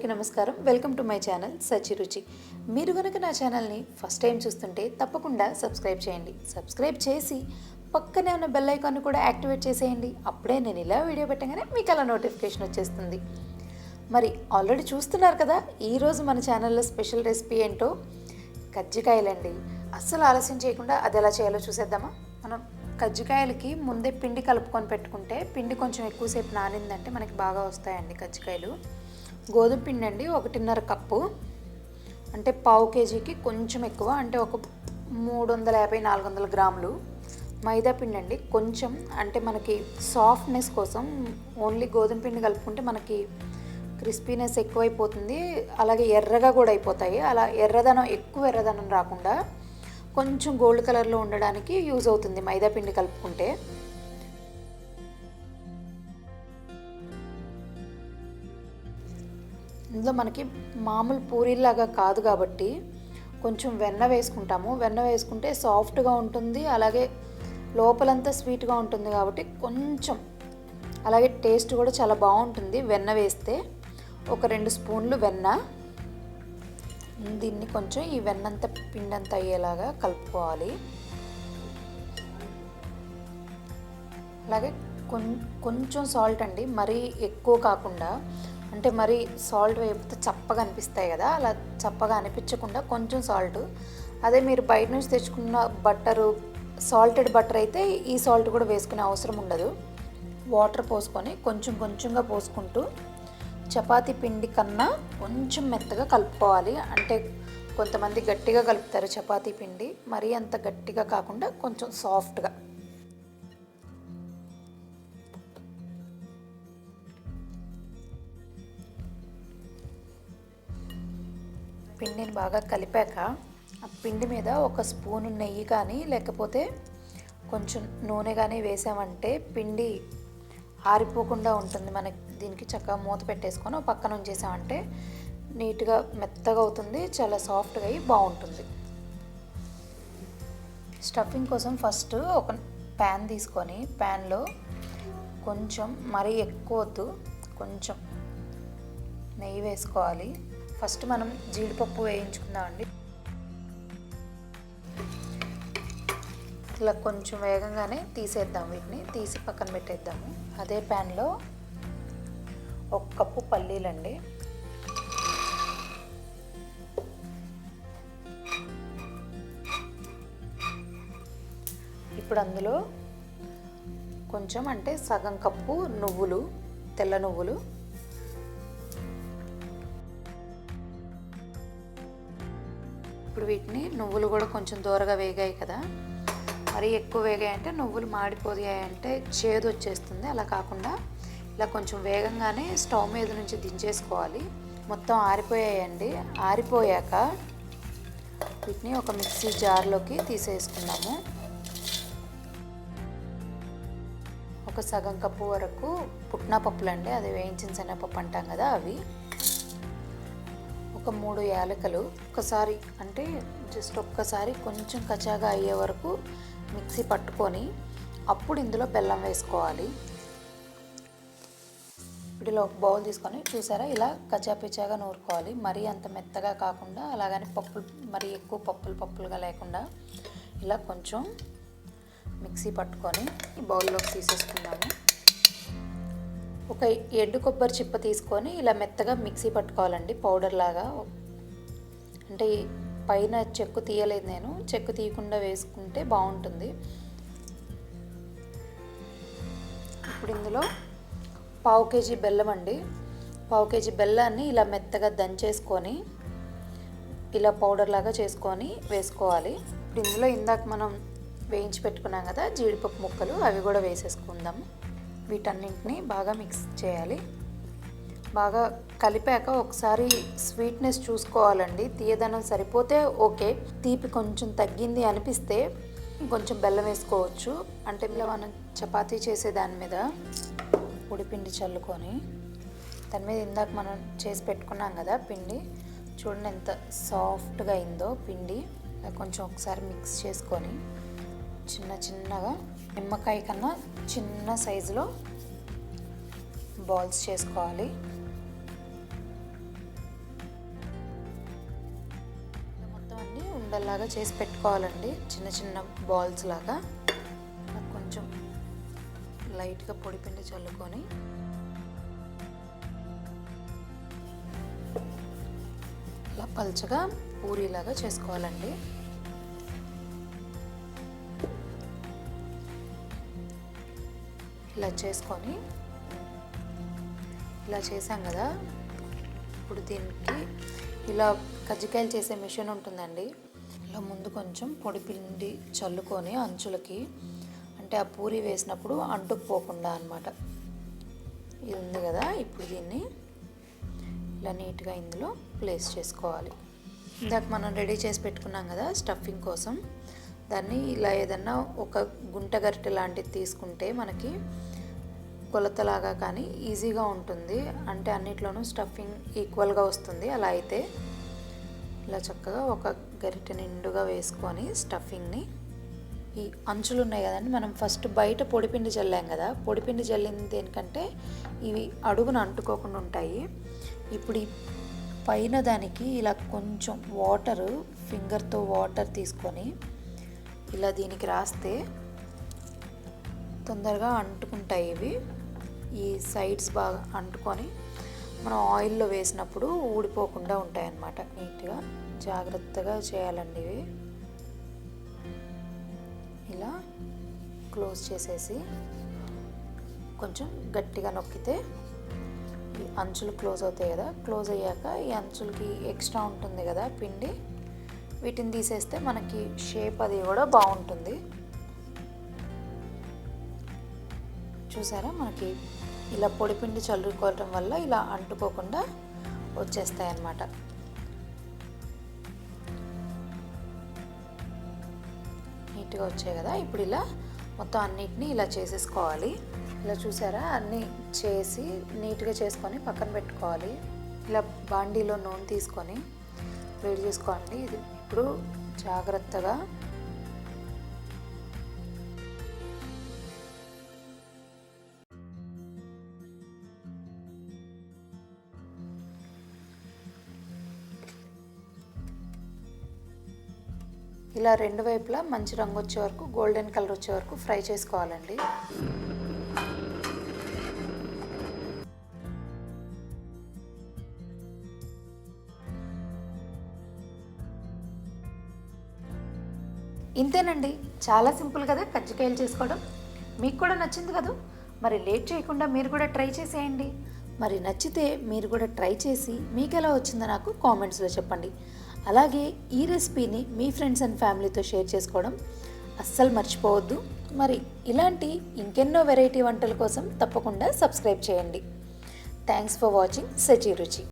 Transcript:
అందరికీ నమస్కారం. Welcome to my channel సచి రుచి. మీరు కనుక నా ఛానల్ని ఫస్ట్ టైం చూస్తుంటే తప్పకుండా సబ్స్క్రైబ్ చేయండి. సబ్స్క్రైబ్ చేసి పక్కనే ఉన్న బెల్ ఐకాన్ కూడా యాక్టివేట్ చేసేయండి. అప్పుడే నేను ఇలా వీడియో పెట్టగానే మీకు అలా నోటిఫికేషన్ వచ్చేస్తుంది. మరి ఆల్రెడీ చూస్తున్నారు కదా, ఈరోజు మన ఛానల్లో స్పెషల్ రెసిపీ ఏంటో కజ్జికాయలండి. అస్సలు ఆలస్యం చేయకుండా అది ఎలా చేయాలో చూసేద్దామా. మనం కజ్జికాయలకి ముందే పిండి కలుపుకొని పెట్టుకుంటే పిండి కొంచెం ఎక్కువసేపు నానిందంటే మనకి బాగా వస్తాయండి కజ్జికాయలు. గోధుమ పిండి అండి 1.5 కప్పు, అంటే పావు కేజీకి కొంచెం ఎక్కువ, అంటే ఒక 350-400 గ్రాములు. మైదా పిండి అండి కొంచెం, అంటే మనకి సాఫ్ట్నెస్ కోసం ఓన్లీ గోధుమ పిండి కలుపుకుంటే మనకి క్రిస్పీనెస్ ఎక్కువైపోతుంది, అలాగే ఎర్రగా కూడా అయిపోతాయి. అలా ఎక్కువ ఎర్రదనం రాకుండా కొంచెం గోల్డ్ కలర్లో ఉండడానికి యూజ్ అవుతుంది మైదా పిండి కలుపుకుంటే. ఇందులో మనకి మామూలు పూరీలాగా కాదు కాబట్టి కొంచెం వెన్న వేసుకుంటాము. వెన్న వేసుకుంటే సాఫ్ట్గా ఉంటుంది, అలాగే లోపలంతా స్వీట్గా ఉంటుంది కాబట్టి కొంచెం, అలాగే టేస్ట్ కూడా చాలా బాగుంటుంది వెన్న వేస్తే. ఒక 2 స్పూన్లు వెన్న. దీన్ని కొంచెం ఈ వెన్నంతా పిండంతా అయ్యేలాగా కలుపుకోవాలి. అలాగే కొంచెం సాల్ట్ అండి, మరీ ఎక్కువ కాకుండా, అంటే మరీ సాల్ట్ వేయకపోతే చప్పగా అనిపిస్తాయి కదా, అలా చప్పగా అనిపించకుండా కొంచెం సాల్ట్. అదే మీరు బయట నుంచి తెచ్చుకున్న బట్టరు, సాల్టెడ్ బటర్ అయితే ఈ సాల్ట్ కూడా వేసుకునే అవసరం ఉండదు. వాటర్ పోసుకొని కొంచెం కొంచెంగా పోసుకుంటూ చపాతీ పిండి కన్నా కొంచెం మెత్తగా కలుపుకోవాలి. అంటే కొంతమంది గట్టిగా కలుపుతారు చపాతీ పిండి, మరీ అంత గట్టిగా కాకుండా కొంచెం సాఫ్ట్గా. పిండిని బాగా కలిపాక ఆ పిండి మీద ఒక స్పూను నెయ్యి కానీ లేకపోతే కొంచెం నూనె కానీ వేసామంటే పిండి ఆరిపోకుండా ఉంటుంది. మనకి దీనికి చక్కగా మూత పెట్టేసుకొని ఒక పక్కన ఉంచేసామంటే నీట్గా మెత్తగా అవుతుంది, చాలా సాఫ్ట్గా అయ్యి బాగుంటుంది. స్టఫింగ్ కోసం ఫస్ట్ ఒక ప్యాన్ తీసుకొని ప్యాన్లో కొంచెం, మరీ ఎక్కువ వద్దు, కొంచెం నెయ్యి వేసుకోవాలి. ఫస్ట్ మనం జీడిపప్పు వేయించుకుందామండి. ఇలా కొంచెం వేగంగానే తీసేద్దాం, వీటిని తీసి పక్కన పెట్టేద్దాము. అదే ప్యాన్లో 1 కప్పు పల్లీలండి, ఇప్పుడు అందులో కొంచెం, అంటే సగం కప్పు నువ్వులు, తెల్ల నువ్వులు. ఇప్పుడు వీటిని, నువ్వులు కూడా కొంచెం దూరగా వేగాయి కదా, మరీ ఎక్కువ వేగాయంటే నువ్వులు మాడిపోయాయంటే చేదు వచ్చేస్తుంది. అలా కాకుండా ఇలా కొంచెం వేగంగానే స్టవ్ మీద నుంచి దించేసుకోవాలి. మొత్తం ఆరిపోయాయండి. ఆరిపోయాక వీటిని ఒక మిక్సీ జార్లోకి తీసేసుకున్నాము. ఒక సగం కప్పు వరకు పుట్నా పప్పులండి, అది వేయించిన శనగపప్పు అంటాం కదా, అవి. ఒక 3 యాలకులు. ఒక్కసారి, అంటే జస్ట్ ఒక్కసారి కొంచెం కచాగా అయ్యే వరకు మిక్సీ పట్టుకొని అప్పుడు ఇందులో బెల్లం వేసుకోవాలి. ఇప్పుడు ఇలా ఒక బౌల్ తీసుకొని చూసారా, ఇలా కచాపిచాగా నూరుకోవాలి. మరీ అంత మెత్తగా కాకుండా, అలాగని మరీ ఎక్కువ పప్పులుగా లేకుండా ఇలా కొంచెం మిక్సీ పట్టుకొని ఈ బౌల్లోకి తీసేసుకుందాము. ఒక ఎండు కొబ్బరి చిప్ప తీసుకొని ఇలా మెత్తగా మిక్సీ పట్టుకోవాలండి, పౌడర్ లాగా. అంటే పైన చెక్కు తీయలేదు నేను, చెక్కు తీయకుండా వేసుకుంటే బాగుంటుంది. ఇప్పుడు ఇందులో పావు కేజీ బెల్లం అండి. పావు కేజీ బెల్లాన్ని ఇలా మెత్తగా దంచేసుకొని ఇలా పౌడర్ లాగా చేసుకొని వేసుకోవాలి. ఇప్పుడు ఇందులో ఇందాక మనం వేయించి పెట్టుకున్నాం కదా జీడిపప్పు ముక్కలు, అవి కూడా వేసేసుకుందాం. వీటన్నింటినీ బాగా మిక్స్ చేయాలి. బాగా కలిపాక ఒకసారి స్వీట్నెస్ చూసుకోవాలండి. తీయదనం సరిపోతే ఓకే, తీపి కొంచెం తగ్గింది అనిపిస్తే కొంచెం బెల్లం వేసుకోవచ్చు. అంటే ఇలా మనం చపాతీ చేసే దాని మీద పొడిపిండి చల్లుకొని దాని మీద ఇందాక మనం చేసి పెట్టుకున్నాం కదా పిండి, చూడండి ఎంత సాఫ్ట్గా అయిందో పిండి. కొంచెం ఒకసారి మిక్స్ చేసుకొని చిన్నగా నిమ్మకాయ కన్నా చిన్న సైజులో బాల్స్ చేసుకోవాలి. ఇలాగా చేసి పెట్టుకోవాలండి, చిన్న చిన్న బాల్స్ లాగా. కొంచెం లైట్గా పొడిపిండి చల్లుకొని ఇలా పల్చగా పూరీలాగా చేసుకోవాలండి. ఇలా చేసుకొని ఇలా చేసాం కదా, ఇప్పుడు దీనికి ఇలా కజ్జికాయలు చేసే మిషన్ ఉంటుందండి. ఇలా ముందు కొంచెం పొడిపిండి చల్లుకొని అంచులకి, అంటే ఆ పూరి వేసినప్పుడు అంటుకుపోకుండా అన్నమాట. ఇది ఉంది కదా, ఇప్పుడు దీన్ని ఇలా నీట్గా ఇందులో ప్లేస్ చేసుకోవాలి. ఇందాక మనం రెడీ చేసి పెట్టుకున్నాం కదా స్టఫింగ్ కోసం, దాన్ని ఇలా ఏదన్నా ఒక గుంట గరిటె లాంటిది తీసుకుంటే మనకి కొలతలాగా కానీ ఈజీగా ఉంటుంది, అంటే అన్నిట్లోనూ స్టఫింగ్ ఈక్వల్గా వస్తుంది. అలా అయితే ఇలా చక్కగా ఒక గరిటె నిండుగా వేసుకొని స్టఫింగ్ని, ఈ అంచులు ఉన్నాయి కదండి, మనం ఫస్ట్ బయట పొడిపిండి చల్లాం కదా, పొడిపిండి చల్లింది దేనికంటే ఇవి అడుగున అంటుకోకుండా ఉంటాయి. ఇప్పుడు ఈ పైన దానికి ఇలా కొంచెం వాటరు, ఫింగర్తో వాటర్ తీసుకొని ఇలా దీనికి రాస్తే తొందరగా అంటుకుంటాయి. ఇవి ఈ సైడ్స్ బాగా అంటుకొని మనం ఆయిల్లో వేసినప్పుడు ఊడిపోకుండా ఉంటాయి అన్నమాట. నీట్గా జాగ్రత్తగా చేయాలండి ఇవి. ఇలా క్లోజ్ చేసేసి కొంచెం గట్టిగా నొక్కితే ఈ అంచులు క్లోజ్ అవుతాయి కదా. క్లోజ్ అయ్యాక ఈ అంచులకి ఎక్స్ట్రా ఉంటుంది కదా పిండి, వీటిని తీసేస్తే మనకి షేప్ అది కూడా బాగుంటుంది. చూసారా, మనకి ఇలా పొడిపిండి చల్లుకోవటం వల్ల ఇలా అంటుకోకుండా వచ్చేస్తాయి అన్నమాట. నీట్గా వచ్చాయి కదా. ఇప్పుడు ఇలా మొత్తం అన్నిటినీ ఇలా చేసేసుకోవాలి. ఇలా చూసారా, అన్నీ చేసి నీట్గా చేసుకొని పక్కన పెట్టుకోవాలి. ఇలా బాండీలో నూనె తీసుకొని వేడి చేసుకోండి. ఇది ఇప్పుడు జాగ్రత్తగా ఇలా రెండు వైపులా మంచి రంగు వచ్చే వరకు, గోల్డెన్ కలర్ వచ్చే వరకు ఫ్రై చేసుకోవాలండి. ఇంతేనండి, చాలా సింపుల్ కదా కజ్జికాయలు చేసుకోవడం. మీకు కూడా నచ్చింది కదా, మరి లేట్ చేయకుండా మీరు కూడా ట్రై చేసేయండి. మరి నచ్చితే మీరు కూడా ట్రై చేసి మీకు ఎలా వచ్చిందో నాకు కామెంట్స్లో చెప్పండి. అలాగే ఈ రెసిపీని మీ ఫ్రెండ్స్ అండ్ ఫ్యామిలీతో షేర్ చేసుకోవడం అస్సలు మర్చిపోవద్దు. మరి ఇలాంటి ఇంకెన్నో వెరైటీ వంటల కోసం తప్పకుండా సబ్స్క్రైబ్ చేయండి. థ్యాంక్స్ ఫర్ వాచింగ్ సచి రుచి.